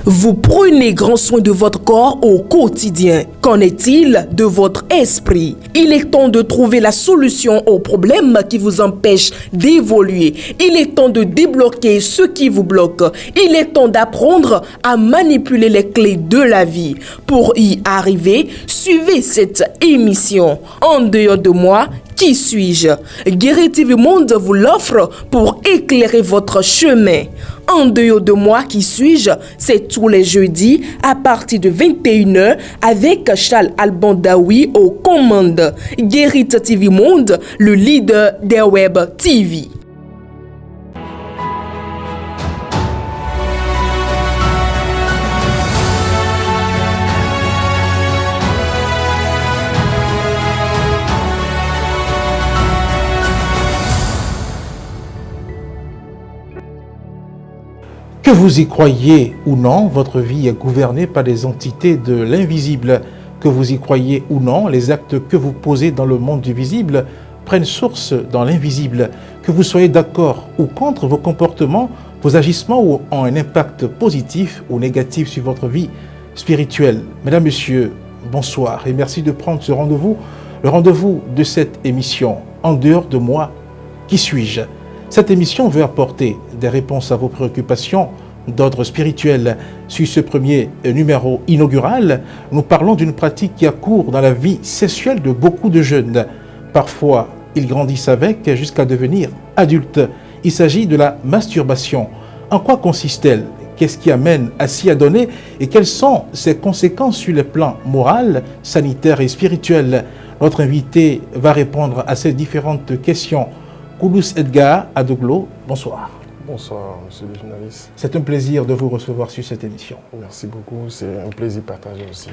Vous prenez grand soin de votre corps au quotidien. Qu'en est-il de votre esprit? Il est temps de trouver la solution aux problèmes qui vous empêchent d'évoluer. Il est temps de débloquer ce qui vous bloque. Il est temps d'apprendre à manipuler les clés de la vie. Pour y arriver, suivez cette émission. En dehors de moi, qui suis-je? Guéri TV Monde vous l'offre pour éclairer votre chemin. En dehors de moi, qui suis-je? C'est tous les jeudis à partir de 21h avec Charles Albandaoui aux commandes. Guéri TV Monde, le leader des web TV. Que vous y croyez ou non, votre vie est gouvernée par des entités de l'invisible. Que vous y croyez ou non, les actes que vous posez dans le monde du visible prennent source dans l'invisible. Que vous soyez d'accord ou contre, vos comportements, vos agissements ont un impact positif ou négatif sur votre vie spirituelle. Mesdames, Messieurs, bonsoir et merci de prendre ce rendez-vous, le rendez-vous de cette émission. En dehors de moi, qui suis-je? Cette émission veut apporter des réponses à vos préoccupations d'ordre spirituel. Sur ce premier numéro inaugural, nous parlons d'une pratique qui a cours dans la vie sexuelle de beaucoup de jeunes. Parfois, ils grandissent avec jusqu'à devenir adultes. Il s'agit de la masturbation. En quoi consiste-t-elle? Qu'est-ce qui amène à s'y adonner? Et quelles sont ses conséquences sur les plans moral, sanitaire et spirituel? Notre invité va répondre à ces différentes questions. Koulous Edgar Adoglo, bonsoir. Bonsoir, monsieur le journaliste. C'est un plaisir de vous recevoir sur cette émission. Merci beaucoup, c'est un plaisir partagé aussi.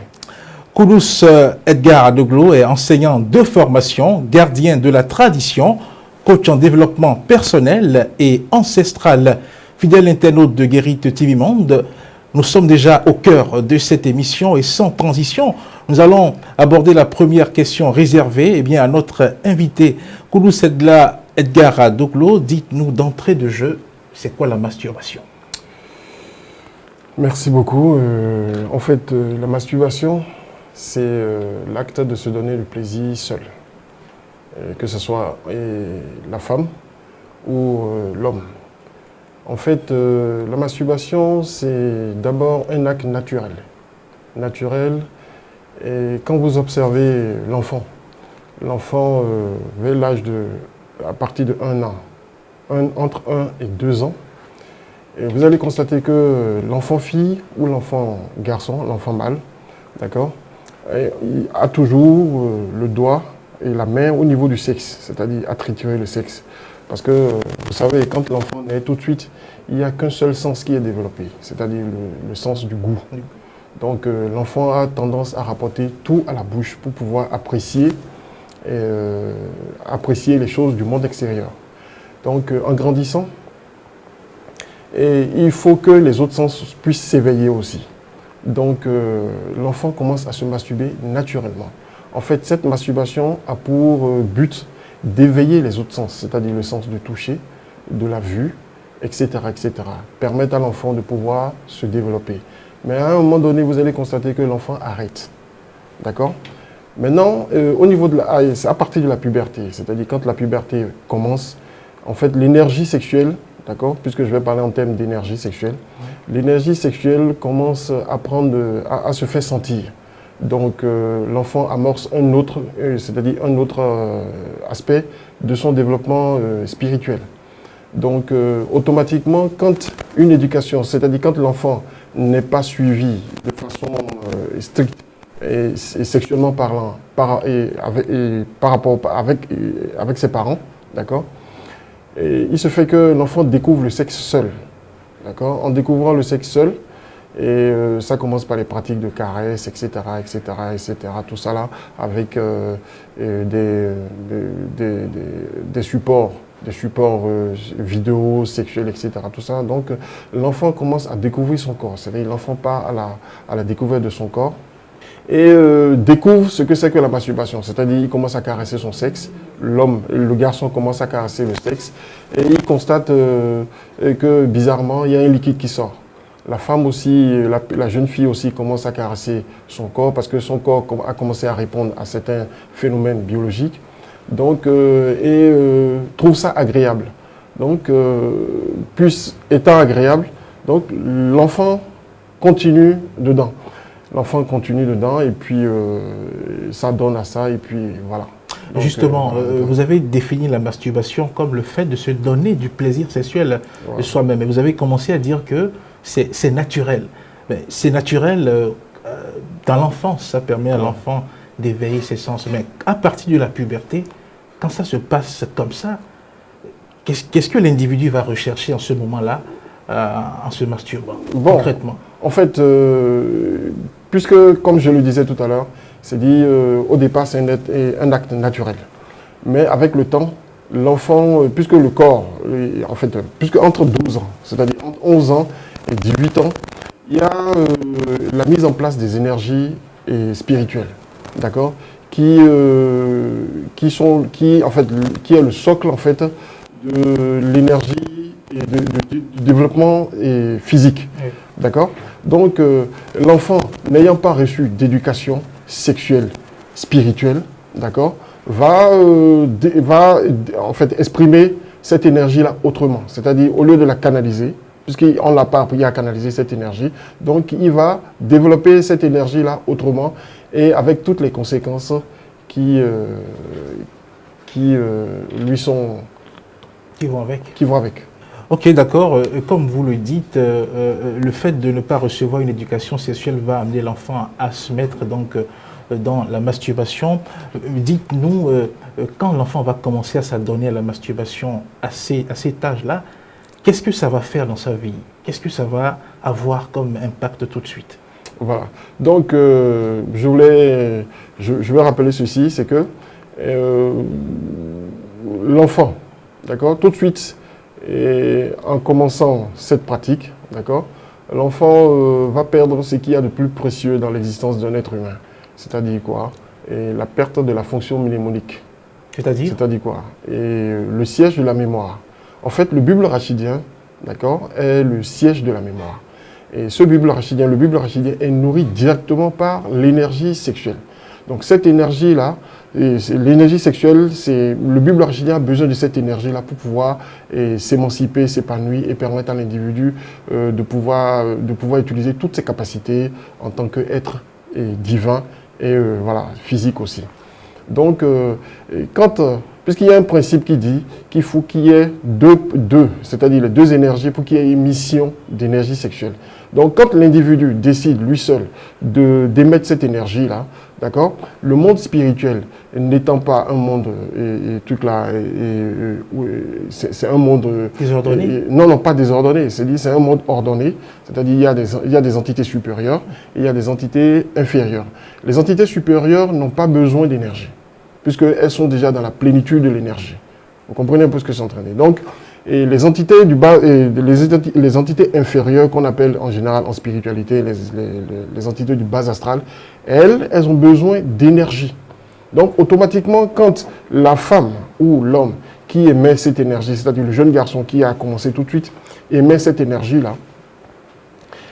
Koulous Edgar Adoglo est enseignant de formation, gardien de la tradition, coach en développement personnel et ancestral. Fidèle internaute de Guéri TV Monde, nous sommes déjà au cœur de cette émission et sans transition, nous allons aborder la première question réservée à notre invité. Koulous Edgar Adoglo, dites-nous d'entrée de jeu, c'est quoi la masturbation? Merci beaucoup. En fait, la masturbation, c'est l'acte de se donner le plaisir seul. Que ce soit la femme ou l'homme. En fait, la masturbation, c'est d'abord un acte naturel. Naturel, et quand vous observez l'enfant vers l'âge à partir de 1 an, entre 1 et 2 ans, et vous allez constater que l'enfant fille ou l'enfant garçon, l'enfant mâle, d'accord, il a toujours le doigt et la main au niveau du sexe, c'est-à-dire à triturer le sexe. Parce que, vous savez, quand l'enfant naît, tout de suite, il n'y a qu'un seul sens qui est développé, c'est-à-dire le sens du goût. Donc, l'enfant a tendance à rapporter tout à la bouche pour pouvoir apprécier les choses du monde extérieur. Donc, en grandissant, il faut que les autres sens puissent s'éveiller aussi. Donc, l'enfant commence à se masturber naturellement. En fait, cette masturbation a pour but d'éveiller les autres sens, c'est-à-dire le sens du toucher, de la vue, etc., etc. Permettre à l'enfant de pouvoir se développer. Mais à un moment donné, vous allez constater que l'enfant arrête. D'accord ? Maintenant, au niveau de c'est à partir de la puberté, c'est-à-dire quand la puberté commence, en fait, l'énergie sexuelle, d'accord, puisque je vais parler en termes d'énergie sexuelle, l'énergie sexuelle commence à se faire sentir. Donc, l'enfant amorce un autre aspect de son développement spirituel. Donc, automatiquement, quand une éducation, c'est-à-dire quand l'enfant n'est pas suivi de façon stricte, et sexuellement parlant, avec ses parents, d'accord, il se fait que l'enfant découvre le sexe seul, d'accord. En découvrant le sexe seul, et ça commence par les pratiques de caresses, etc., etc., etc., tout ça là, avec des supports vidéo, sexuels, etc., tout ça. Donc, l'enfant commence à découvrir son corps, c'est-à-dire l'enfant part à la découverte de son corps, et découvre ce que c'est que la masturbation. C'est-à-dire il commence à caresser son sexe, le garçon commence à caresser le sexe, et il constate que bizarrement, il y a un liquide qui sort. La femme aussi, la jeune fille aussi commence à caresser son corps parce que son corps a commencé à répondre à certains phénomènes biologiques. Donc, trouve ça agréable. Donc, plus étant agréable, donc l'enfant continue dedans. L'enfant continue dedans et puis ça donne à ça et puis voilà. Donc, justement, vous avez défini la masturbation comme le fait de se donner du plaisir sexuel de soi-même. Et vous avez commencé à dire que c'est naturel. C'est naturel dans l'enfance, ça permet à l'enfant d'éveiller ses sens. Mais à partir de la puberté, quand ça se passe comme ça, qu'est-ce que l'individu va rechercher en ce moment-là, en se masturbant, concrètement? En fait, puisque, comme je le disais tout à l'heure, c'est dit, au départ, c'est un acte naturel. Mais avec le temps, l'enfant, puisque le corps, en fait, puisque entre 12 ans, c'est-à-dire entre 11 ans et 18 ans, il y a la mise en place des énergies spirituelles, d'accord, qui est le socle, en fait, de l'énergie et du développement physique, oui. D'accord. Donc, l'enfant, n'ayant pas reçu d'éducation sexuelle, spirituelle, d'accord, va en fait exprimer cette énergie-là autrement. C'est-à-dire, au lieu de la canaliser, puisqu'on ne l'a pas appris à canaliser cette énergie, donc il va développer cette énergie-là autrement et avec toutes les conséquences qui vont avec. Ok, d'accord. Comme vous le dites, le fait de ne pas recevoir une éducation sexuelle va amener l'enfant à se mettre donc dans la masturbation. Dites-nous, quand l'enfant va commencer à s'adonner à la masturbation à cet âge-là, qu'est-ce que ça va faire dans sa vie? Qu'est-ce que ça va avoir comme impact tout de suite? Voilà. Donc, je vais rappeler ceci, c'est que l'enfant, d'accord, tout de suite, et en commençant cette pratique, d'accord, l'enfant va perdre ce qu'il y a de plus précieux dans l'existence d'un être humain. C'est-à-dire quoi? Et la perte de la fonction mnémonique. C'est-à-dire? C'est-à-dire quoi? Et le siège de la mémoire. En fait, le Bible rachidien, d'accord, est le siège de la mémoire. Et ce Bible rachidien, le Bible rachidien est nourri directement par l'énergie sexuelle. Donc cette énergie-là, l'énergie sexuelle, le Bible rachidien a besoin de cette énergie-là pour pouvoir s'émanciper, s'épanouir et permettre à l'individu de pouvoir utiliser toutes ses capacités en tant qu'être divin et physique aussi. Donc, puisqu'il y a un principe qui dit qu'il faut qu'il y ait deux, c'est-à-dire les deux énergies pour qu'il y ait émission d'énergie sexuelle. Donc, quand l'individu décide lui seul d'émettre cette énergie-là, d'accord, le monde spirituel n'étant pas un monde c'est un monde désordonné. Non, pas désordonné. C'est un monde ordonné. C'est-à-dire il y a des entités supérieures et il y a des entités inférieures. Les entités supérieures n'ont pas besoin d'énergie, puisqu'elles sont déjà dans la plénitude de l'énergie. Vous comprenez un peu ce que je suis en train de dire. Donc, et les entités du bas, les entités inférieures qu'on appelle en général en spiritualité les entités du bas astral, elles ont besoin d'énergie. Donc, automatiquement, quand la femme ou l'homme qui émet cette énergie, c'est-à-dire le jeune garçon qui a commencé tout de suite, émet cette énergie-là,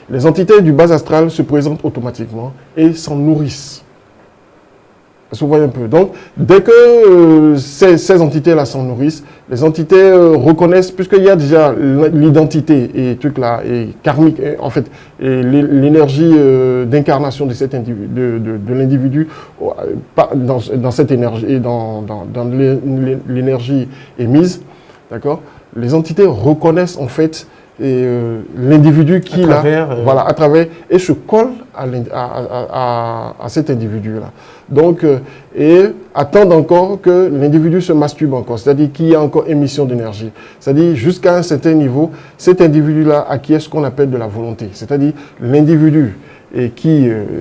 les entités du bas astral se présentent automatiquement et s'en nourrissent. Vous voyez un peu. Donc, dès que ces entités-là s'en nourrissent, les entités reconnaissent, puisqu'il y a déjà l'identité et truc là, et karmique, en fait, l'énergie d'incarnation de l'individu dans cette énergie et dans l'énergie émise, d'accord. Les entités reconnaissent en fait l'individu qui à travers et se colle à cet individu-là. Donc, et attendent encore que l'individu se masturbe encore, c'est-à-dire qu'il y a encore émission d'énergie. C'est-à-dire jusqu'à un certain niveau, cet individu-là acquiert ce qu'on appelle de la volonté. C'est-à-dire l'individu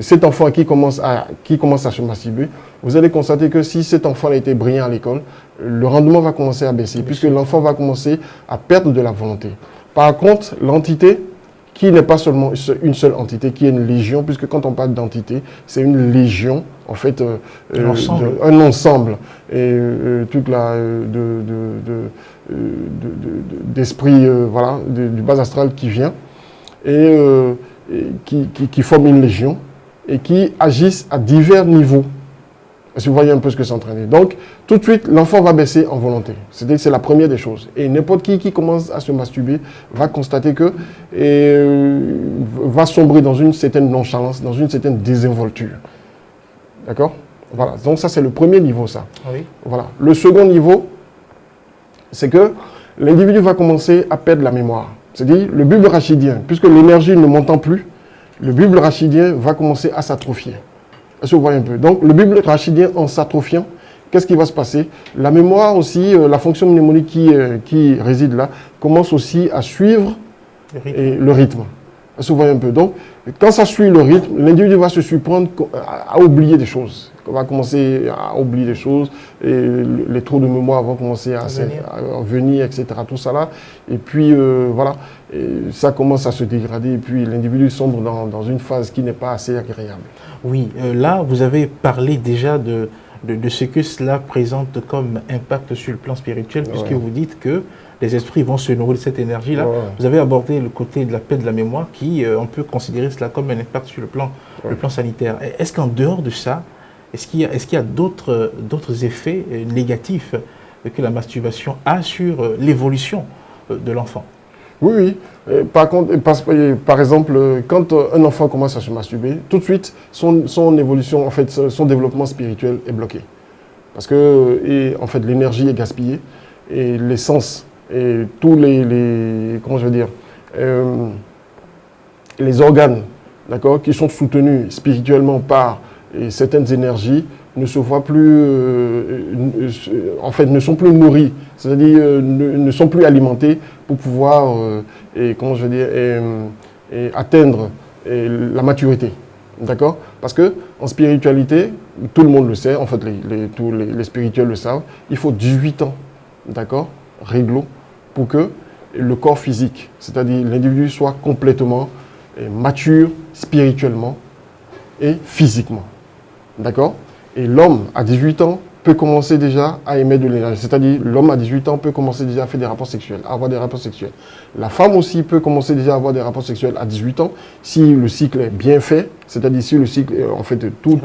cet enfant qui commence à se masturber, vous allez constater que si cet enfant a été brillant à l'école, le rendement va commencer à baisser, puisque l'enfant va commencer à perdre de la volonté. Par contre, l'entité, qui n'est pas seulement une seule entité, qui est une légion, puisque quand on parle d'entité, c'est une légion, en fait, un ensemble d'esprit du bas astral qui vient. qui forment une légion et qui agissent à divers niveaux. Est-ce que vous voyez un peu ce que c'est entraîné? Donc, tout de suite, l'enfant va baisser en volonté. C'est-à-dire que c'est la première des choses. Et n'importe qui commence à se masturber va constater que va sombrer dans une certaine nonchalance, dans une certaine désinvolture. D'accord? Voilà. Donc ça, c'est le premier niveau, ça. Oui. Voilà. Le second niveau, c'est que l'individu va commencer à perdre la mémoire. C'est-à-dire, le bulbe rachidien, puisque l'énergie ne montant plus, le bulbe rachidien va commencer à s'atrophier. Est-ce que vous voyez un peu? Donc, le bulbe rachidien, en s'atrophiant, qu'est-ce qui va se passer? La mémoire aussi, la fonction mnémonique qui réside là, commence aussi à suivre le rythme. Est-ce que vous voyez un peu? Donc, quand ça suit le rythme, l'individu va se surprendre à oublier des choses. On va commencer à oublier des choses, et les trous de mémoire vont commencer à venir, etc. Tout ça là. Et puis, voilà, et ça commence à se dégrader, et puis l'individu sombre dans une phase qui n'est pas assez agréable. Oui, là, vous avez parlé déjà de ce que cela présente comme impact sur le plan spirituel, puisque vous dites que les esprits vont se nourrir de cette énergie-là. Vous avez abordé le côté de la paix de la mémoire, qui, on peut considérer cela comme un impact sur le plan sanitaire. Est-ce qu'en dehors de ça, est-ce qu'il y a d'autres effets négatifs que la masturbation a sur l'évolution de l'enfant? Oui. Par contre, par exemple, quand un enfant commence à se masturber, tout de suite, son évolution, en fait, son développement spirituel est bloqué. Parce que, en fait, l'énergie est gaspillée et les sens et tous comment je veux dire, les organes, d'accord, qui sont soutenus spirituellement par certaines énergies ne se voient plus, en fait, ne sont plus nourris, c'est-à-dire ne sont plus alimentés pour pouvoir, comment je veux dire, atteindre la maturité, d'accord? Parce que en spiritualité, tout le monde le sait, en fait, tous les spirituels le savent, il faut 18 ans, d'accord, réglo, pour que le corps physique, c'est-à-dire l'individu, soit complètement mature spirituellement et physiquement. D'accord? Et l'homme, à 18 ans, peut commencer déjà à émettre de l'énergie. C'est-à-dire, l'homme à 18 ans peut commencer déjà à faire des rapports sexuels, à avoir des rapports sexuels. La femme aussi peut commencer déjà à avoir des rapports sexuels à 18 ans, si le cycle est bien fait, c'est-à-dire si le cycle, en fait, tout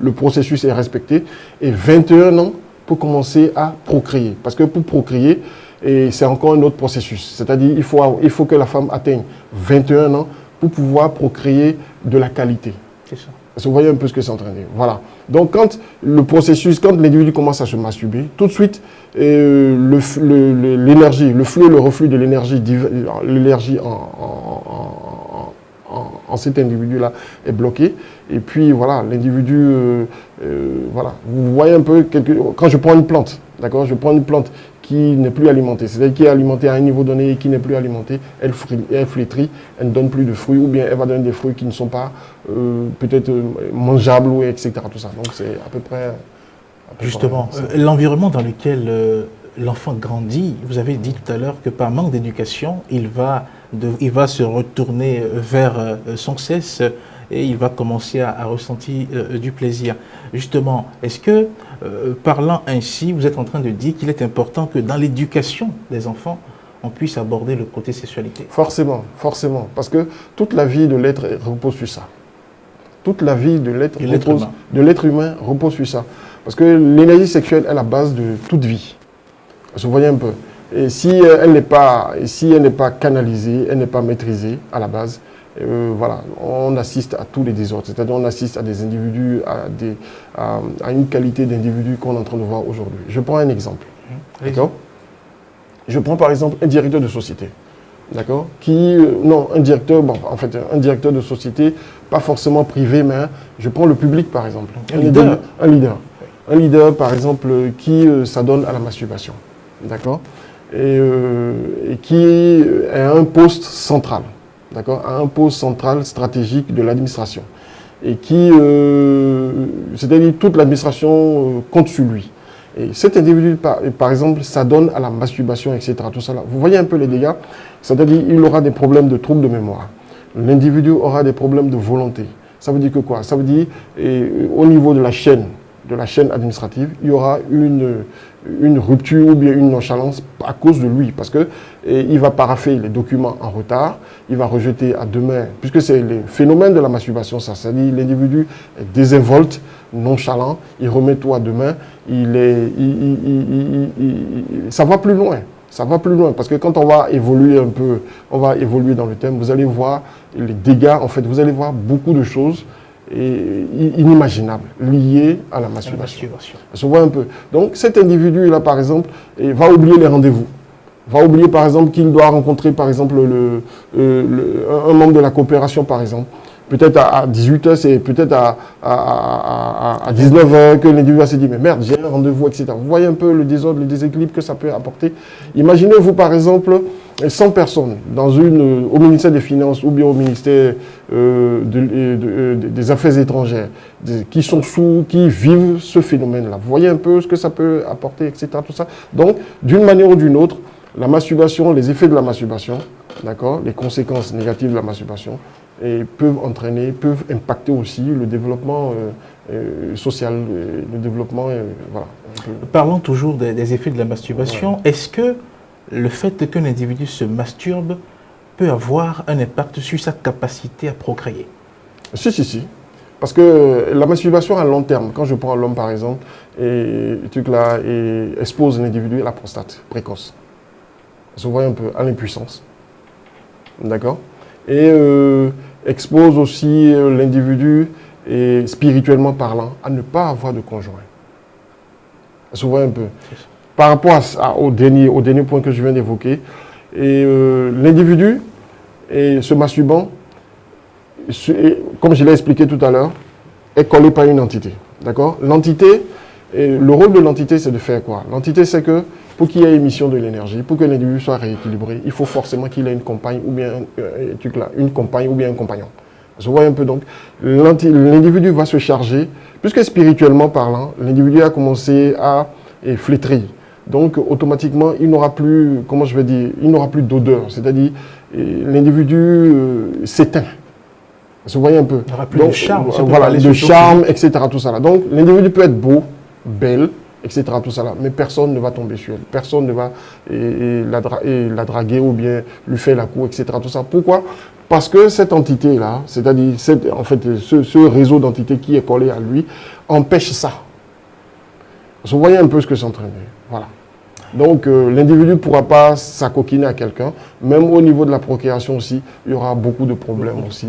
le processus est respecté. Et 21 ans pour commencer à procréer. Parce que pour procréer, c'est encore un autre processus. C'est-à-dire, il faut que la femme atteigne 21 ans pour pouvoir procréer de la qualité. C'est ça. Vous voyez un peu ce que c'est en train de dire. Voilà. Donc, quand l'individu commence à se masturber, tout de suite, l'énergie, le flux, le reflux de l'énergie en cet individu-là est bloqué. Et puis, voilà, l'individu, voilà. Vous voyez un peu, quand je prends une plante, d'accord, je prends une plante qui n'est plus alimentée, c'est-à-dire qui est alimentée à un niveau donné et qui n'est plus alimentée, elle flétrit, elle ne donne plus de fruits, ou bien elle va donner des fruits qui ne sont pas peut-être mangeables, ou etc. Tout ça. Donc c'est à peu près... Justement, l'environnement dans lequel l'enfant grandit, vous avez dit tout à l'heure que par manque d'éducation, il va se retourner vers son sexe et il va commencer à ressentir du plaisir. Justement, est-ce que, parlant ainsi, vous êtes en train de dire qu'il est important que dans l'éducation des enfants, on puisse aborder le côté sexualité? Forcément, forcément. Parce que toute la vie de l'être repose sur ça. Toute la vie de l'être humain repose sur ça. Parce que l'énergie sexuelle est la base de toute vie. Vous voyez un peu. Et si elle n'est pas canalisée, elle n'est pas maîtrisée à la base, voilà, on assiste à tous les désordres. C'est-à-dire on assiste à des individus, à une qualité d'individu qu'on est en train de voir aujourd'hui. Je prends un exemple. D'accord? Je prends par exemple un directeur de société. D'accord? Un directeur de société, pas forcément privé, mais je prends le public par exemple. Un leader, par exemple, qui s'adonne à la masturbation. D'accord? Et qui a un poste central. D'accord? À un poste central stratégique de l'administration. Et qui, c'est-à-dire toute l'administration compte sur lui. Et cet individu, par exemple, s'adonne à la masturbation, etc. Tout ça là. Vous voyez un peu les dégâts? C'est-à-dire qu'il aura des problèmes de troubles de mémoire. L'individu aura des problèmes de volonté. Ça veut dire que quoi? Ça veut dire au niveau de la chaîne de la chaîne administrative, il y aura une rupture ou bien une nonchalance à cause de lui, parce qu'il va paraffer les documents en retard, il va rejeter à demain, puisque c'est le phénomène de la masturbation, ça, c'est-à-dire l'individu est désinvolte, nonchalant, il remet tout à demain, ça va plus loin. Ça va plus loin, parce que quand on va évoluer un peu, on va évoluer dans le thème, vous allez voir les dégâts, en fait, vous allez voir beaucoup de choses inimaginables liées à la masturbation. Ça se voit un peu. Donc cet individu-là, par exemple, va oublier les rendez-vous. Va oublier, par exemple, qu'il doit rencontrer, par exemple, un membre de la coopération, par exemple. Peut-être à 18h, c'est peut-être à 19h que l'individu va se dire, mais merde, j'ai un rendez-vous, etc. Vous voyez un peu le désordre, le déséquilibre que ça peut apporter. Imaginez-vous, par exemple, 100 personnes au ministère des Finances ou bien au ministère des Affaires étrangères qui vivent ce phénomène-là. Vous voyez un peu ce que ça peut apporter, etc. Tout ça. Donc, d'une manière ou d'une autre, la masturbation, les effets de la masturbation, d'accord, les conséquences négatives de la masturbation, peuvent impacter aussi le développement social, le développement, voilà. Parlons toujours des effets de la masturbation. Ouais. Est-ce que le fait qu'un individu se masturbe peut avoir un impact sur sa capacité à procréer? Si. Parce que la masturbation à long terme, quand je prends l'homme par exemple, expose l'individu à la prostate précoce. Ça se voit un peu à l'impuissance. D'accord? Et expose aussi l'individu, spirituellement parlant, à ne pas avoir de conjoint. Ça se voit un peu. Par rapport au dernier point que je viens d'évoquer, l'individu, se masturbant, comme je l'ai expliqué tout à l'heure, est collé par une entité. D'accord? L'entité, le rôle de l'entité, c'est de faire quoi? L'entité, c'est que pour qu'il y ait émission de l'énergie, pour que l'individu soit rééquilibré, il faut forcément qu'il ait une compagne ou bien un compagnon. Je vois un peu donc, l'individu va se charger, puisque spirituellement parlant, l'individu a commencé à flétrir. Donc automatiquement, il n'aura plus, il n'aura plus d'odeur, c'est-à-dire l'individu s'éteint. Vous voyez un peu. Il n'aura plus de charme. Voilà, de charme, etc. Tout ça là. Donc l'individu peut être beau, belle, etc. Tout ça là, mais personne ne va tomber sur elle. Personne ne va la draguer ou bien lui faire la cour, etc. Tout ça. Pourquoi? Parce que cette entité-là, c'est-à-dire en fait, ce réseau d'entités qui est collé à lui, empêche ça. Vous voyez un peu ce que c'est en train de dire. Voilà. Donc l'individu ne pourra pas s'acoquiner à quelqu'un. Même au niveau de la procréation aussi, il y aura beaucoup de problèmes aussi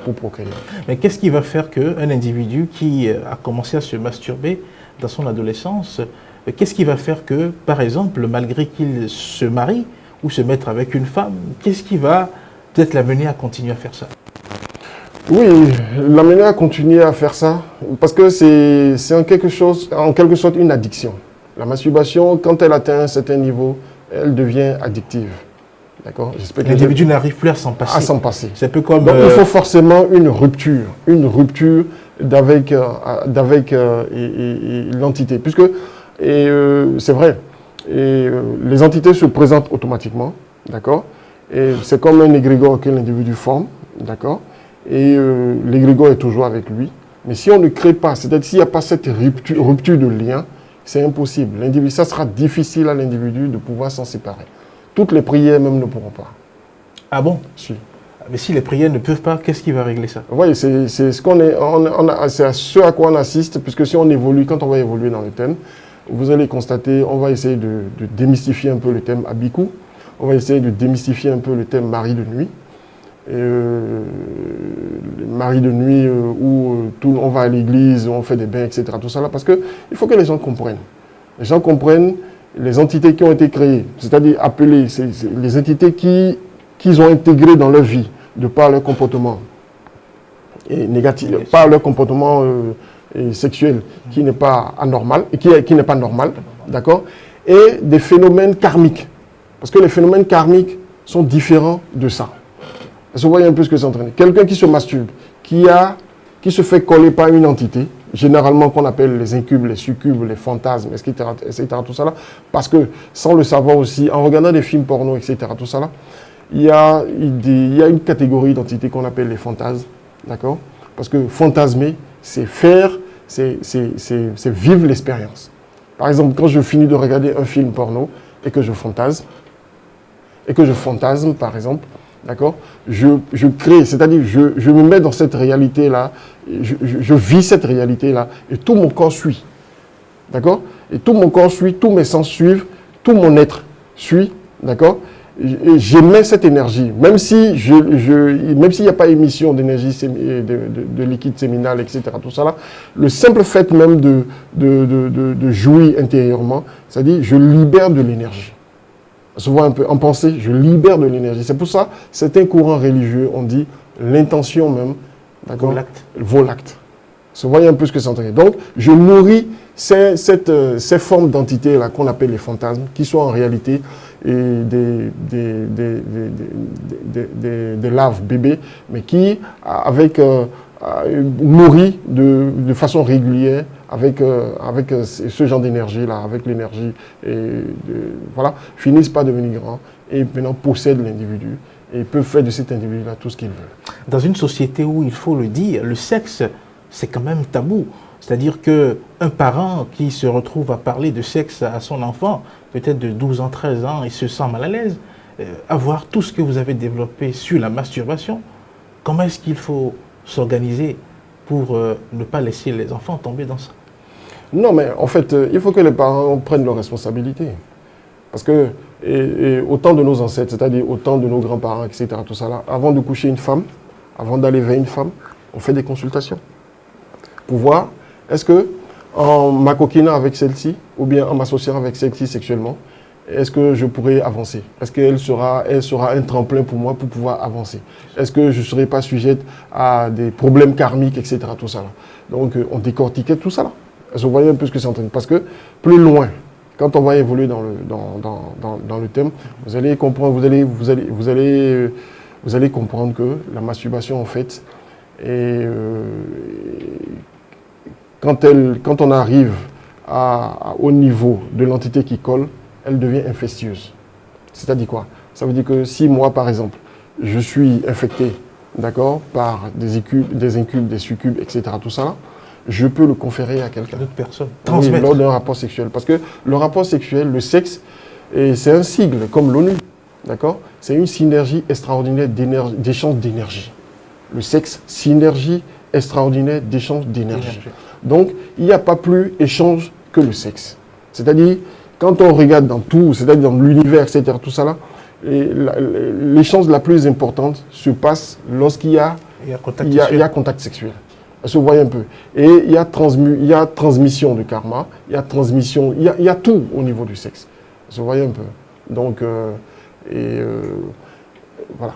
pour procréer. Mais qu'est-ce qui va faire qu'un individu qui a commencé à se masturber dans son adolescence, qu'est-ce qui va faire que, par exemple, malgré qu'il se marie ou se mette avec une femme, qu'est-ce qui va peut-être l'amener à continuer à faire ça? Oui, l'amener à continuer à faire ça, parce que c'est en quelque sorte une addiction. La masturbation, quand elle atteint un certain niveau, elle devient addictive. D'accord? L'individu n'arrive plus à s'en passer. À s'en passer. C'est un peu comme... Donc il faut forcément une rupture avec l'entité. Puisque, c'est vrai, les entités se présentent automatiquement. D'accord? Et c'est comme un égrégore que l'individu forme. D'accord? Et l'égrégore est toujours avec lui. Mais si on ne crée pas, c'est-à-dire s'il n'y a pas cette rupture de lien, c'est impossible. Ça sera difficile à l'individu de pouvoir s'en séparer. Toutes les prières même ne pourront pas. Ah bon? Si. Mais si les prières ne peuvent pas, qu'est-ce qui va régler ça? Oui, c'est à ce à quoi on assiste, puisque si on évolue, quand on va évoluer dans le thème, vous allez constater, on va essayer de démystifier un peu le thème Abikou, on va essayer de démystifier un peu le thème Marie de nuit. Marie de nuit où on va à l'église, on fait des bains, etc. Tout ça là, parce qu'il faut que les gens comprennent. Les gens comprennent les entités qui ont été créées, c'est-à-dire appelées, les entités qu'ils ont intégrées dans leur vie, de par leur comportement négatif, par leur comportement sexuel qui n'est pas anormal, qui n'est pas normal, d'accord, et des phénomènes karmiques. Parce que les phénomènes karmiques sont différents de ça. Vous voyez un peu ce que c'est entraîné. Quelqu'un qui se masturbe, qui se fait coller par une entité, généralement qu'on appelle les incubes, les succubes, les fantasmes, etc., tout ça là, parce que sans le savoir aussi, en regardant des films porno, etc., tout ça là, il y a une catégorie d'entités qu'on appelle les fantasmes, d'accord? Parce que fantasmer, c'est faire c'est vivre l'expérience. Par exemple, quand je finis de regarder un film porno et que je fantasme, par exemple, d'accord, je crée, c'est-à-dire je me mets dans cette réalité-là, je vis cette réalité-là, et tout mon corps suit. D'accord? Et tout mon corps suit, tous mes sens suivent, tout mon être suit, d'accord? Et j'émets cette énergie, même si même s'il n'y a pas émission d'énergie, de liquide séminal, etc., tout ça là, le simple fait même de jouir intérieurement, c'est-à-dire je libère de l'énergie. Se voit un peu en pensée, je libère de l'énergie. C'est pour ça, certains courants religieux, on dit l'intention même, d'accord, vaut l'acte. Se voyez un peu ce que c'est en train de dire. Donc, je nourris ces formes d'entités-là qu'on appelle les fantasmes, qui sont en réalité des larves bébés, mais qui, nourris de façon régulière, avec ce genre d'énergie-là, avec l'énergie, voilà, finissent par devenir grands et maintenant possèdent l'individu et peuvent faire de cet individu-là tout ce qu'il veut. Dans une société où, il faut le dire, le sexe, c'est quand même tabou. C'est-à-dire qu'un parent qui se retrouve à parler de sexe à son enfant, peut-être de 12 ans, 13 ans, il se sent mal à l'aise. Avoir tout ce que vous avez développé sur la masturbation, comment est-ce qu'il faut s'organiser pour ne pas laisser les enfants tomber dans ça? Non, mais en fait, il faut que les parents prennent leurs responsabilités. Parce que, au temps de nos ancêtres, c'est-à-dire au temps de nos grands-parents, etc., tout ça là, avant de coucher une femme, avant d'aller vers une femme, on fait des consultations. Pour voir, est-ce que, en m'acoquinant avec celle-ci, ou bien en m'associant avec celle-ci sexuellement, est-ce que je pourrais avancer? Est-ce qu'elle sera un tremplin pour moi pour pouvoir avancer? Est-ce que je ne serai pas sujette à des problèmes karmiques, etc., tout ça là? Donc, on décortiquait tout ça là. Vous voyez un peu ce que c'est en train de... Parce que, plus loin, quand on va évoluer dans le thème, vous allez comprendre, vous allez comprendre que la masturbation, en fait, quand on arrive au niveau de l'entité qui colle, elle devient infectieuse. C'est-à-dire quoi? Ça veut dire que si moi, par exemple, je suis infecté, d'accord, par des incubes, des succubes, etc., tout ça là, je peux le conférer à quelqu'un. D'autres personnes. Oui, lors d'un rapport sexuel. Parce que le rapport sexuel, le sexe, c'est un sigle, comme l'ONU, d'accord? C'est une synergie extraordinaire d'échange d'énergie. Le sexe, synergie extraordinaire d'échange d'énergie. Donc, il n'y a pas plus échange que le sexe. C'est-à-dire, quand on regarde dans tout, c'est-à-dire dans l'univers, etc., tout ça là, l'échange la plus importante se passe lorsqu'il y a contact sexuel. Se voit un peu. Et il y a transmission de karma, il y a tout au niveau du sexe. Se voit un peu. Donc, voilà.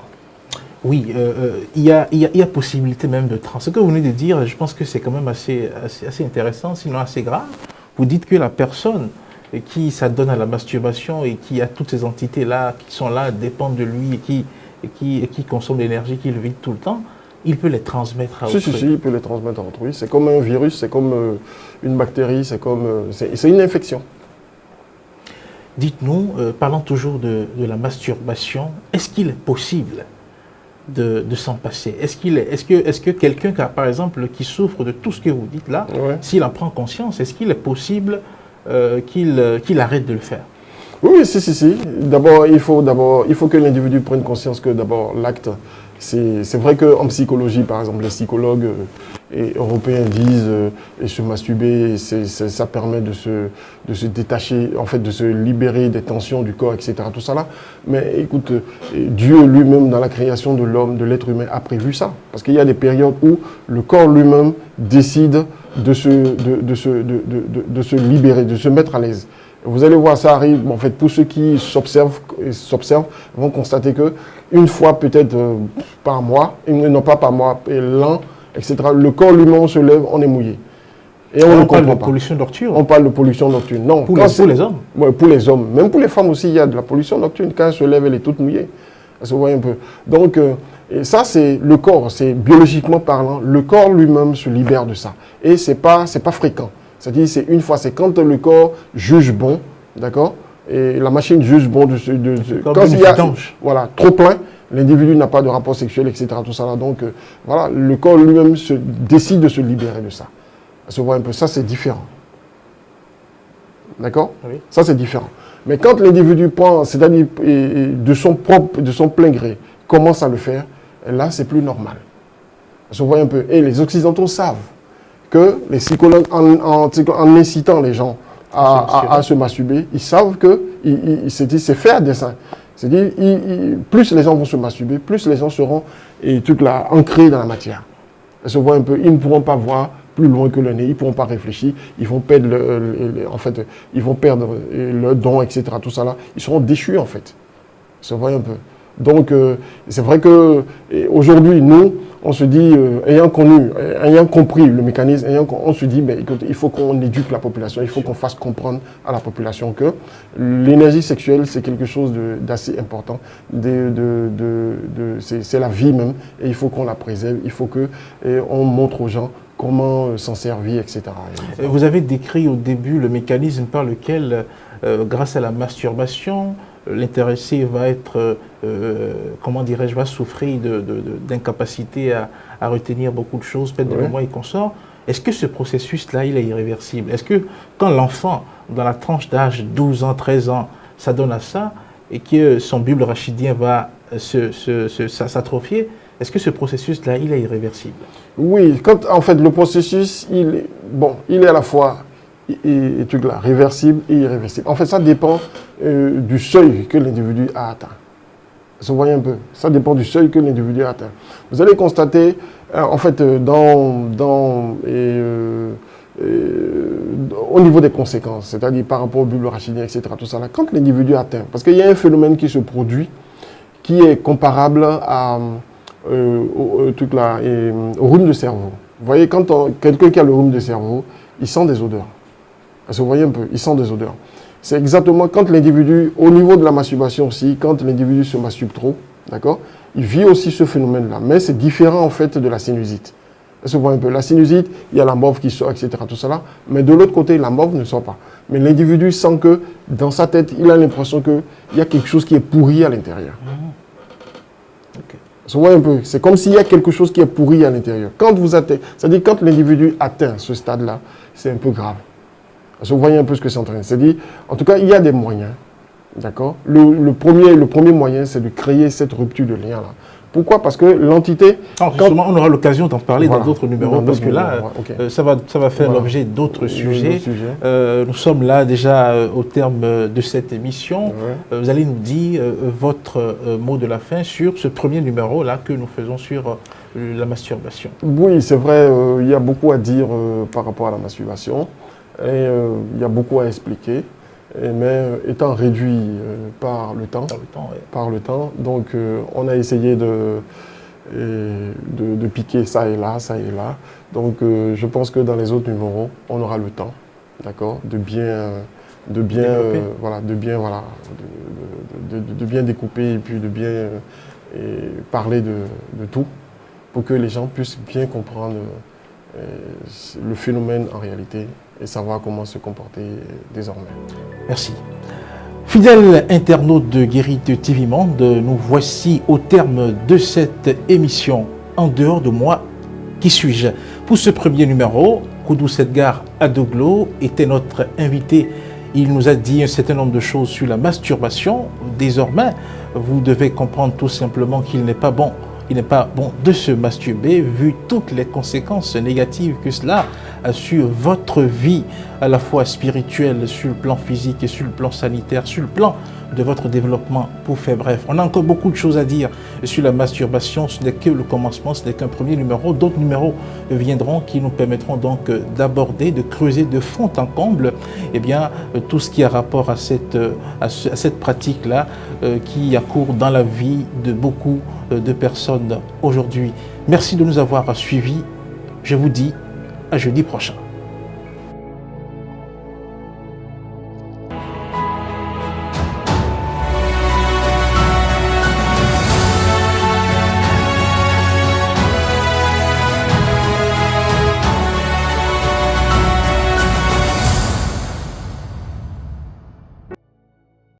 Oui, il y a possibilité même de trans. Ce que vous venez de dire, je pense que c'est quand même assez intéressant, sinon assez grave. Vous dites que la personne qui s'adonne à la masturbation et qui a toutes ces entités-là, qui sont là, dépendent de lui et qui consomment l'énergie, qui le vide tout le temps, il peut les transmettre à autrui. Si, il peut les transmettre à autrui. C'est comme un virus, c'est comme une bactérie, c'est une infection. Dites-nous, parlant toujours de la masturbation, est-ce qu'il est possible de s'en passer? Est-ce que quelqu'un, par exemple, qui souffre de tout ce que vous dites là, ouais, s'il en prend conscience, est-ce qu'il est possible qu'il arrête de le faire? Oui, si. D'abord, il faut que l'individu prenne conscience que d'abord l'acte, c'est vrai qu'en psychologie, par exemple, les psychologues européens disent et se masturber, ça permet de se détacher, en fait, de se libérer des tensions du corps, etc. Tout ça là. Mais écoute, Dieu lui-même, dans la création de l'homme, de l'être humain, a prévu ça. Parce qu'il y a des périodes où le corps lui-même décide de se libérer, de se mettre à l'aise. Vous allez voir, ça arrive, en fait, pour ceux qui s'observent, vont constater que une fois peut-être par mois, non pas par mois, l'an, etc., le corps lui-même se lève, on est mouillé. Et on parle de pollution nocturne. On parle de pollution nocturne. Non, pour les hommes. Ouais, pour les hommes. Même pour les femmes aussi, il y a de la pollution nocturne. Quand elle se lève, elle est toute mouillée. Elle se voit un peu. Donc, et ça, c'est le corps, c'est biologiquement parlant, le corps lui-même se libère de ça. Et c'est pas fréquent. C'est-à-dire, c'est une fois, c'est quand le corps juge bon, d'accord, et la machine juge bon quand il y a, voilà, trop plein, l'individu n'a pas de rapport sexuel, etc., tout ça là. Donc, voilà, le corps lui-même décide de se libérer de ça. Se voit un peu, ça c'est différent. D'accord? Oui. Ça c'est différent. Mais quand l'individu prend, c'est-à-dire de son plein gré, commence à le faire, là c'est plus normal. Se voit un peu. Et les Occidentaux savent que les psychologues, en incitant les gens à se masturber, ils savent que c'est fait à dessein. C'est-à-dire, plus les gens vont se masturber, plus les gens seront ancrés dans la matière. Ils se voient un peu, ils ne pourront pas voir plus loin que le nez, ils ne pourront pas réfléchir, ils vont perdre, ils vont perdre le don, etc. Tout ça là, ils seront déchus en fait. Ils se voient un peu. Donc, c'est vrai qu'aujourd'hui, nous, on se dit, ayant compris le mécanisme, on se dit, mais écoute, il faut qu'on éduque la population, il faut qu'on fasse comprendre à la population que l'énergie sexuelle, c'est quelque chose d'assez important, c'est la vie même, et il faut qu'on la préserve, il faut qu'on montre aux gens comment s'en servir, etc. Vous avez décrit au début le mécanisme par lequel, grâce à la masturbation, l'intéressé va être, comment dirais-je, va souffrir d'incapacité à retenir beaucoup de choses, peut-être de mémoire et consort. Est-ce que ce processus-là, il est irréversible? Est-ce que quand l'enfant, dans la tranche d'âge 12 ans, 13 ans, s'adonne à ça et que son bulbe rachidien va s'atrophier, est-ce que ce processus-là, il est irréversible? Oui, en fait, le processus, il est à la fois réversible et irréversible. En fait, ça dépend du seuil que l'individu a atteint. Vous voyez un peu, ça dépend du seuil que l'individu a atteint. Vous allez constater, en fait, au niveau des conséquences, c'est-à-dire par rapport au bulbe rachidien, etc., tout ça là, quand l'individu atteint, parce qu'il y a un phénomène qui se produit qui est comparable au rhume de cerveau. Vous voyez, quand quelqu'un qui a le rhume de cerveau, il sent des odeurs. Vous voyez un peu, il sent des odeurs. C'est exactement quand l'individu, au niveau de la masturbation aussi, quand l'individu se masturbe trop, d'accord, il vit aussi ce phénomène-là. Mais c'est différent en fait de la sinusite. Vous voyez un peu, la sinusite, il y a la morve qui sort, etc., tout ça là. Mais de l'autre côté, la morve ne sort pas. Mais l'individu sent que dans sa tête, il a l'impression qu'il y a quelque chose qui est pourri à l'intérieur. Okay. Vous voyez un peu, c'est comme s'il y a quelque chose qui est pourri à l'intérieur. C'est-à-dire quand l'individu atteint ce stade-là, c'est un peu grave. Vous voyez un peu ce que c'est en train de se dire. En tout cas, il y a des moyens. D'accord. Le premier moyen, c'est de créer cette rupture de lien-là. Pourquoi? Parce que l'entité... Justement, on aura l'occasion d'en parler dans d'autres numéros, parce que là, ça va faire l'objet d'autres sujets. Nous sommes là déjà au terme de cette émission. Vous allez nous dire votre mot de la fin sur ce premier numéro-là que nous faisons sur la masturbation. Oui, c'est vrai, il y a beaucoup à dire par rapport à la masturbation. Et il y a beaucoup à expliquer, mais étant réduit par le temps, donc on a essayé de piquer ça et là. Donc je pense que dans les autres numéros, on aura le temps, d'accord, de bien découper et puis de bien parler de tout, pour que les gens puissent bien comprendre le phénomène en réalité et savoir comment se comporter désormais. Merci. Fidèles internautes de Guérite TV Monde, nous voici au terme de cette émission. En dehors de moi, qui suis-je? Pour ce premier numéro, Koudous Edgar Adoglo était notre invité. Il nous a dit un certain nombre de choses sur la masturbation. Désormais, vous devez comprendre tout simplement qu'il n'est pas bon. Il n'est pas bon de se masturber vu toutes les conséquences négatives que cela a sur votre vie, à la fois spirituelle, sur le plan physique et sur le plan sanitaire, sur le plan de votre développement. Pour faire bref, on a encore beaucoup de choses à dire sur la masturbation. Ce n'est que le commencement, ce n'est qu'un premier numéro. D'autres numéros viendront qui nous permettront donc d'aborder, de creuser de fond en comble tout ce qui a rapport à cette pratique-là qui accourt dans la vie de beaucoup de personnes aujourd'hui. Merci de nous avoir suivis. Je vous dis à jeudi prochain.